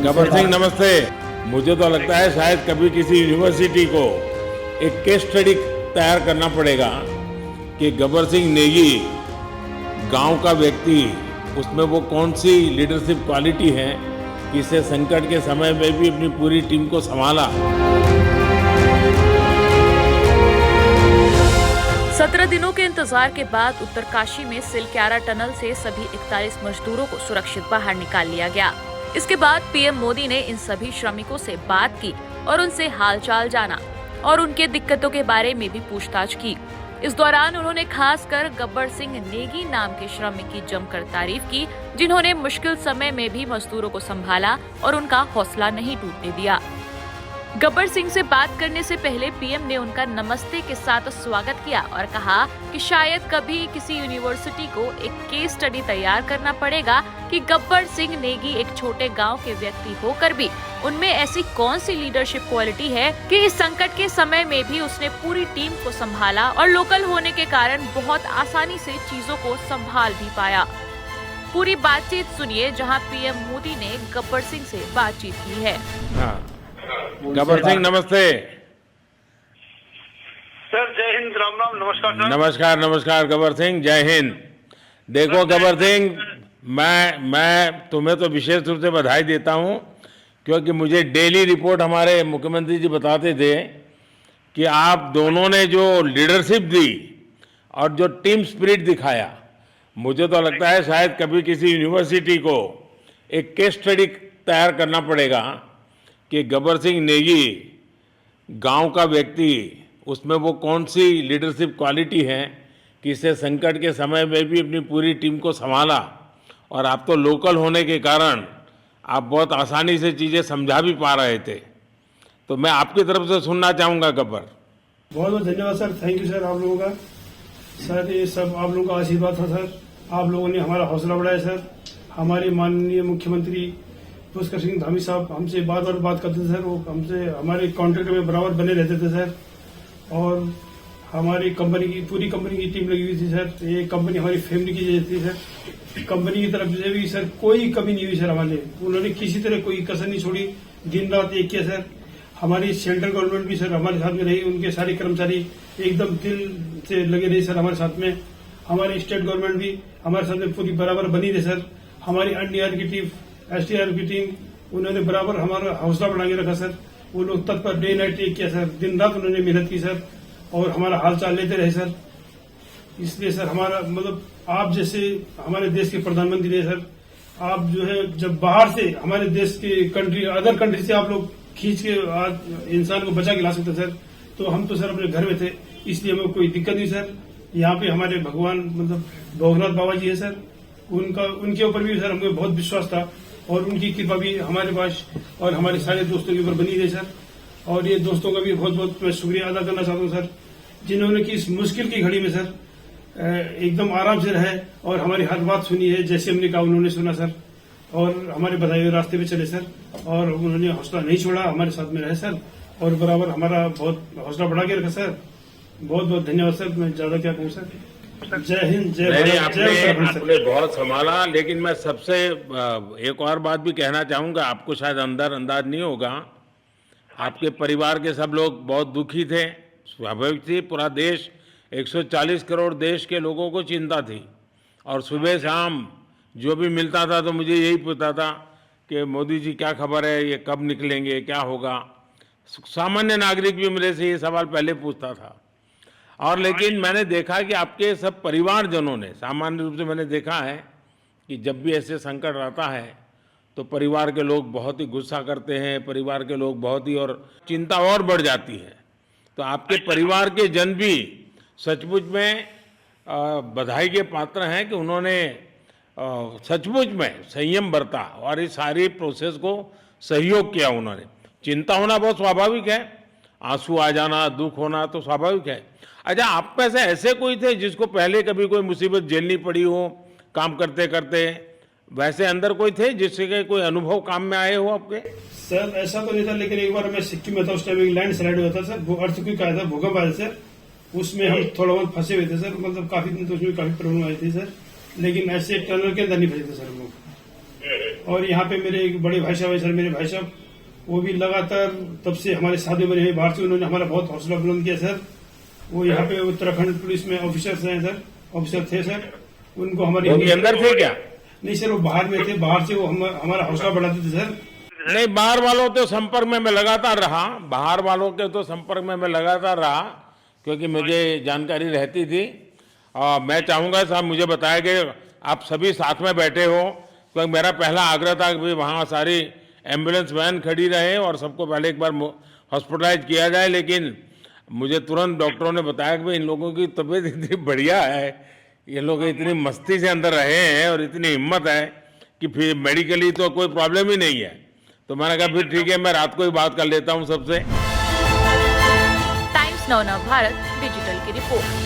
गब्बर सिंह नमस्ते। मुझे तो लगता है शायद कभी किसी यूनिवर्सिटी को एक केस स्टडी तैयार करना पड़ेगा कि गब्बर सिंह नेगी गांव का व्यक्ति, उसमें वो कौन सी लीडरशिप क्वालिटी है कि इसे संकट के समय में भी अपनी पूरी टीम को संभाला। 17 दिनों के इंतजार के बाद उत्तरकाशी में सिलक्यारा टनल से सभी 41 मजदूरों को सुरक्षित बाहर निकाल लिया गया। इसके बाद पीएम मोदी ने इन सभी श्रमिकों से बात की और उनसे हालचाल जाना और उनके दिक्कतों के बारे में भी पूछताछ की। इस दौरान उन्होंने खासकर गब्बर सिंह नेगी नाम के श्रमिक की जमकर तारीफ की, जिन्होंने मुश्किल समय में भी मजदूरों को संभाला और उनका हौसला नहीं टूटने दिया। गब्बर सिंह से बात करने से पहले पीएम ने उनका नमस्ते के साथ स्वागत किया और कहा कि शायद कभी किसी यूनिवर्सिटी को एक केस स्टडी तैयार करना पड़ेगा कि गब्बर सिंह नेगी एक छोटे गांव के व्यक्ति होकर भी उनमें ऐसी कौन सी लीडरशिप क्वालिटी है कि इस संकट के समय में भी उसने पूरी टीम को संभाला और लोकल होने के कारण बहुत आसानी से चीजों को संभाल भी पाया। पूरी बातचीत सुनिए, जहां पीएम मोदी ने गब्बर सिंह से बातचीत की है। गब्बर सिंह नमस्ते। सर जय हिंद, राम राम, नमस्कार सर। नमस्कार नमस्कार गब्बर सिंह, जय हिंद। देखो गब्बर सिंह, मैं तुम्हें तो विशेष रूप से बधाई देता हूं, क्योंकि मुझे डेली रिपोर्ट हमारे मुख्यमंत्री जी बताते थे कि आप दोनों ने जो लीडरशिप दी और जो टीम स्पिरिट दिखाया, मुझे तो लगता है शायद कभी किसी यूनिवर्सिटी को एक केस स्टडी तैयार करना पड़ेगा कि गब्बर सिंह नेगी गांव का व्यक्ति, उसमें वो कौन सी लीडरशिप क्वालिटी है कि इसे संकट के समय में भी अपनी पूरी टीम को संभाला। और आप तो लोकल होने के कारण आप बहुत आसानी से चीज़ें समझा भी पा रहे थे, तो मैं आपकी तरफ से सुनना चाहूँगा गब्बर। बहुत बहुत धन्यवाद सर, थैंक यू सर। आप लोगों का सर, ये सब आप लोगों का आशीर्वाद था सर। आप लोगों ने हमारा हौसला बढ़ाया सर। हमारे माननीय मुख्यमंत्री पुष्कर सिंह धामी साहब हमसे बार करते थे सर। वो हमसे हमारे कॉन्ट्रैक्ट में बराबर बने रहते थे सर। और हमारी कंपनी की पूरी कंपनी की टीम लगी हुई थी सर। ये कंपनी हमारी फैमिली की जैसी थी सर। कंपनी की तरफ से भी सर कोई कमी नहीं हुई सर हमारे। उन्होंने किसी तरह कोई कसर नहीं छोड़ी, दिन रात एक किया सर। हमारी सेंट्रल गवर्नमेंट भी सर हमारे साथ में रही, उनके सारे कर्मचारी एकदम दिल से लगे रहे सर हमारे साथ में। हमारी स्टेट गवर्नमेंट भी हमारे साथ में पूरी बराबर बनी रही सर। हमारी एनडीआर की टीम, एसडीआर की टीम, उन्होंने बराबर हमारा हौसला बढ़ा के रखा सर। वो लोग तत्पर डे नाइट एक किया सर, दिन रात उन्होंने मेहनत की सर और हमारा हाल चाल लेते रहे सर। इसलिए सर हमारा मतलब आप जैसे हमारे देश के प्रधानमंत्री रहे सर। आप जो है जब बाहर से हमारे देश के कंट्री, अदर कंट्री से आप लोग खींच के इंसान को बचा के ला सकते सर, तो हम तो सर अपने घर में थे, इसलिए हमें कोई दिक्कत नहीं सर। यहाँ पे हमारे भगवान मतलब भोगनाथ बाबा जी है सर, उनके ऊपर भी सर हमें बहुत विश्वास था और उनकी कृपा भी हमारे पास और हमारे सारे दोस्तों के ऊपर बनी रही सर। और ये दोस्तों का भी बहुत बहुत मैं शुक्रिया अदा करना चाहता हूँ सर, जिन्होंने कि इस मुश्किल की घड़ी में सर एकदम आराम से रहे और हमारी हर बात सुनी है, जैसे हमने कहा उन्होंने सुना सर और हमारे बताए हुए रास्ते पे चले सर। और उन्होंने हौसला नहीं छोड़ा, हमारे साथ में रहे सर और बराबर हमारा बहुत हौसला बढ़ा के रखा सर। बहुत बहुत धन्यवाद सर। मैं ज्यादा क्या कहूँ सर। जय हिंद, जय भारत, जय उत्तराखंड। आपने बहुत संभाला, लेकिन मैं सबसे एक और बात भी कहना चाहूँगा। आपको शायद अंदाज नहीं होगा, आपके परिवार के सब लोग बहुत दुखी थे, स्वाभाविक थी। पूरा देश 140 करोड़ देश के लोगों को चिंता थी और सुबह शाम जो भी मिलता था तो मुझे यही पूछता था कि मोदी जी क्या खबर है, ये कब निकलेंगे, क्या होगा। सामान्य नागरिक भी मेरे से ये सवाल पहले पूछता था। और लेकिन मैंने देखा कि आपके सब परिवारजनों ने, सामान्य रूप से मैंने देखा है कि जब भी ऐसे संकट आता है तो परिवार के लोग बहुत ही गुस्सा करते हैं, परिवार के लोग बहुत ही, और चिंता और बढ़ जाती है। तो आपके परिवार के जन भी सचमुच में बधाई के पात्र हैं कि उन्होंने सचमुच में संयम बरता और इस सारी प्रोसेस को सहयोग किया। उन्होंने, चिंता होना बहुत स्वाभाविक है, आंसू आ जाना, दुख होना तो स्वाभाविक है। अच्छा, आप में से ऐसे कोई थे जिसको पहले कभी कोई मुसीबत झेलनी पड़ी हो काम करते करते? वैसे अंदर कोई थे जिससे कोई अनुभव काम में आए हो आपके? सर ऐसा तो नहीं था, लेकिन एक बार मैं सिक्किम में था, उस टाइम एक लैंड स्लाइड हुआ था सर, अर्थक्वेक आया था, भूकंप आया सर। उसमें हम थोड़ा बहुत फंसे हुए थे सर, मतलब काफी दिन तो उसमें काफी प्रॉब्लम आई थी सर, लेकिन ऐसे टनल के अंदर नहीं फंसे थे सर हम लोग। और यहाँ पे मेरे एक बड़े भाई साहब है सर, मेरे भाई साहब वो भी लगातार तब से हमारे साथ बने हैं बाहर से, उन्होंने हमारा बहुत हौसला बुलंद किया सर। वो यहाँ पे उत्तराखंड पुलिस में ऑफिसर्स हैं सर, ऑफिसर थे सर, उनको हमारे वो भी अंदर थे क्या? नहीं सर, वो बाहर में थे, बाहर से वो हमारा हौसला बढ़ाते थे सर। नहीं, बाहर वालों के संपर्क में मैं लगातार रहा, बाहर वालों के तो संपर्क में मैं लगातार रहा, क्योंकि मुझे जानकारी रहती थी। और मैं चाहूँगा साहब, मुझे बताया कि आप सभी साथ में बैठे हो, क्योंकि मेरा पहला आग्रह था कि वहाँ सारी एम्बुलेंस वैन खड़ी रहे और सबको पहले एक बार हॉस्पिटलाइज किया जाए, लेकिन मुझे तुरंत डॉक्टरों ने बताया कि इन लोगों की तबीयत इतनी बढ़िया है, ये लोग इतनी मस्ती से अंदर रहे हैं और इतनी हिम्मत है कि फिर मेडिकली तो कोई प्रॉब्लम ही नहीं है। तो मैंने कहा फिर ठीक है, मैं रात को ही बात कर लेता हूँ सबसे। टाइम्स नाउ नव भारत डिजिटल की रिपोर्ट।